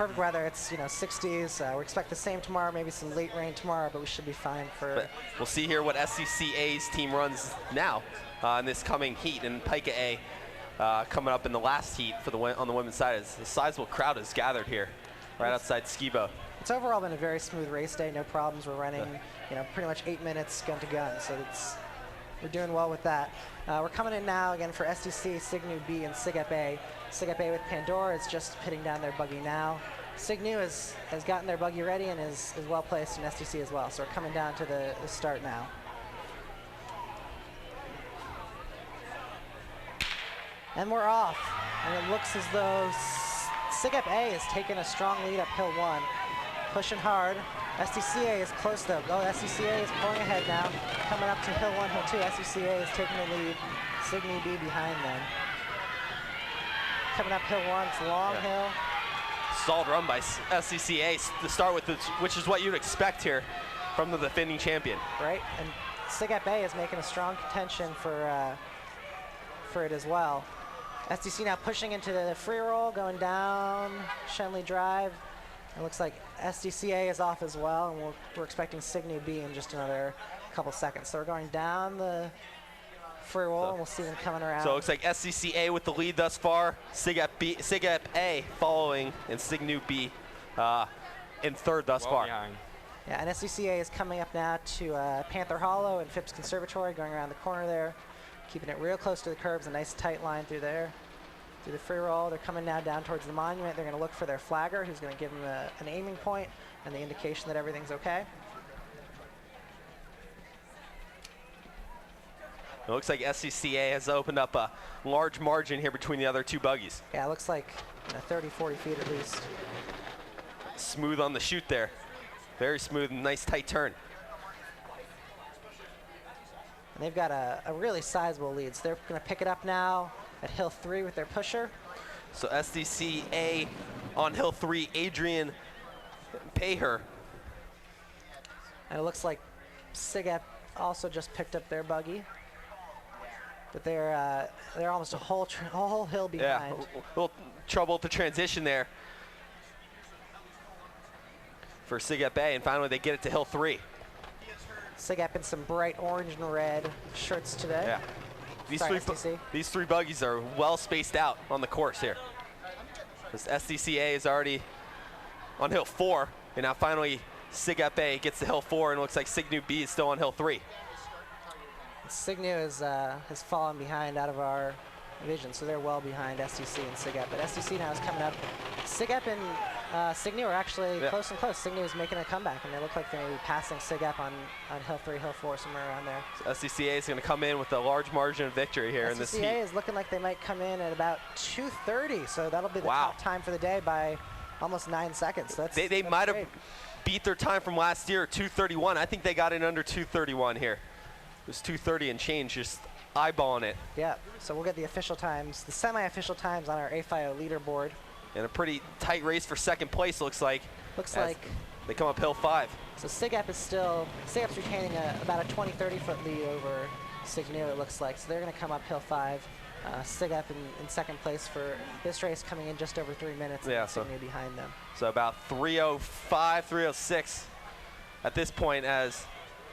Perfect weather. It's 60s. We expect the same tomorrow, maybe some late rain tomorrow, but we should be fine for. But we'll see here what SDC A's team runs now in this coming heat, and Pika A coming up in the last heat for on the women's side. As a sizable crowd is gathered here, right outside Skibo. It's overall been a very smooth race day. No problems. We're running, pretty much 8 minutes gun to gun. So we're doing well with that. We're coming in now again for SDC, SigNu B, and SigEp A. SigEp A with Pandora is just pitting down their buggy now. SigNu has gotten their buggy ready and is well placed in SDC as well. So we're coming down to the start now. And we're off. And it looks as though SigEp A is taking a strong lead up hill 1. Pushing hard. SDC A is close though. Oh, SDC A is pulling ahead now. Coming up to hill 1, hill 2. SDC A is taking the lead. SigNu B behind them. Coming up hill 1, it's a long hill. Stalled run by SDC A to start with, which is what you'd expect here from the defending champion. Right, and SigEp A is making a strong contention for it as well. SDC now pushing into the free roll, going down Shenley Drive. It looks like SDC A is off as well, and we're expecting SigNu B in just another couple seconds. So we're going down the free roll, and we'll see them coming around. So it looks like SDC A with the lead thus far, SigEp A following, and SigNu B in third thus far. Behind. Yeah, and SDC A is coming up now to Panther Hollow and Phipps Conservatory, going around the corner there, keeping it real close to the curbs, a nice tight line through there. Through the free roll, they're coming now down towards the monument. They're going to look for their flagger, who's going to give them an aiming point and the indication that everything's okay. It looks like SDC A has opened up a large margin here between the other two buggies. Yeah, it looks like 30, 40 feet at least. Smooth on the chute there. Very smooth and nice tight turn. And they've got a really sizable lead. So they're going to pick it up now at hill 3 with their pusher. So SDC A on hill 3, Adrian Paher. And it looks like SigEp also just picked up their buggy. But they're almost a whole hill behind. Yeah, a little trouble with the transition there for SigEp A, and finally they get it to hill 3. SigEp in some bright orange and red shirts today. Yeah. These three buggies are well spaced out on the course here. This SDC A is already on hill 4, and now finally SigEp A gets to hill 4, and it looks like SigNu B is still on hill 3. SigNu has fallen behind out of our vision, so they're well behind SDC and SigEp. But SDC now is coming up. SigEp and SigNu are actually close and close. SigNu is making a comeback, and they look like they're going to be passing SigEp on hill 3, hill 4, somewhere around there. So SDC A is going to come in with a large margin of victory here in this heat. SDC A is looking like they might come in at about 2:30, so that'll be the top time for the day by almost 9 seconds. They might have beat their time from last year, 2:31. I think they got in under 2:31 here. It was 2:30 and change, just eyeballing it. Yeah, so we'll get the official times, the semi-official times on our AFIO leaderboard. And a pretty tight race for second place, looks like. Looks like they come up hill 5. So SigEp's retaining about a 20, 30-foot lead over SigNu, it looks like. So they're going to come up hill 5. SigEp in second place for this race, coming in just over 3 minutes. Yeah, so SigNu behind them. So about 3:05, 3:06 at this point as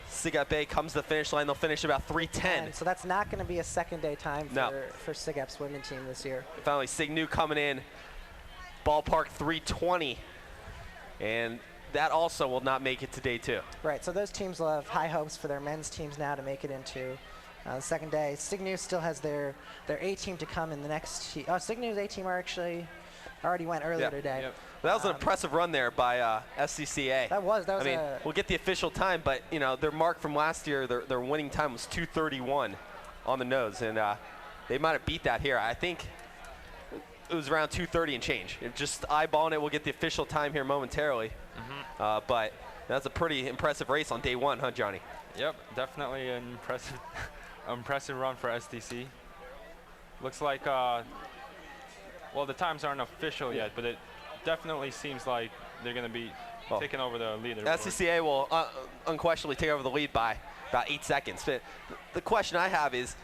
SigEp A comes to the finish line. They'll finish about 3:10. So that's not going to be a second day time for SigEp's women team this year. Finally, SigNu coming in, ballpark 3:20, and that also will not make it to day 2. Right, so those teams will have high hopes for their men's teams now to make it into the second day. SigNu still has their A team to come in the next. SigNu's A team already went earlier today. Yep. That was an impressive run there by SDC A. That was. I mean, we'll get the official time, but their mark from last year, their winning time was 2:31 on the nose, and they might have beat that here. I think it was around 2:30 and change. Just eyeballing it, we'll get the official time here momentarily. But that's a pretty impressive race on day 1, huh, Johnny? Yep, definitely an impressive run for SDC. Looks like, well, the times aren't official yet, but it definitely seems like they're going to be taking over the lead. SDC A will unquestionably take over the lead by about 8 seconds. But the question I have is,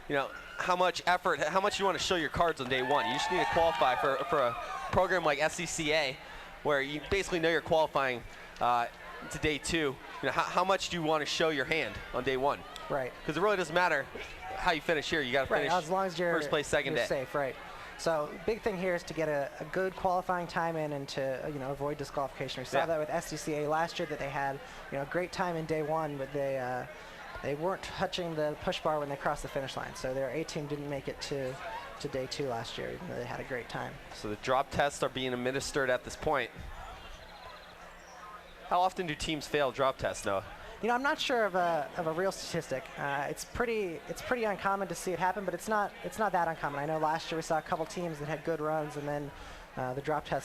how much effort, how much you want to show your cards on day 1? You just need to qualify for a program like SDC A, where you basically know you're qualifying to day 2. You know, how much do you want to show your hand on day 1? Right. Because it really doesn't matter how you finish here. You got to finish as long as you're first place, second day. safe, right? So big thing here is to get a good qualifying time in and to avoid disqualification. We saw that with SDC A last year, that they had a great time in day 1, but they weren't touching the push bar when they crossed the finish line. So their A team didn't make it to day 2 last year, even though they had a great time. So the drop tests are being administered at this point. How often do teams fail drop tests, Noah? I'm not sure of a real statistic. It's pretty uncommon to see it happen, but it's not that uncommon. I know last year we saw a couple teams that had good runs, and then the drop test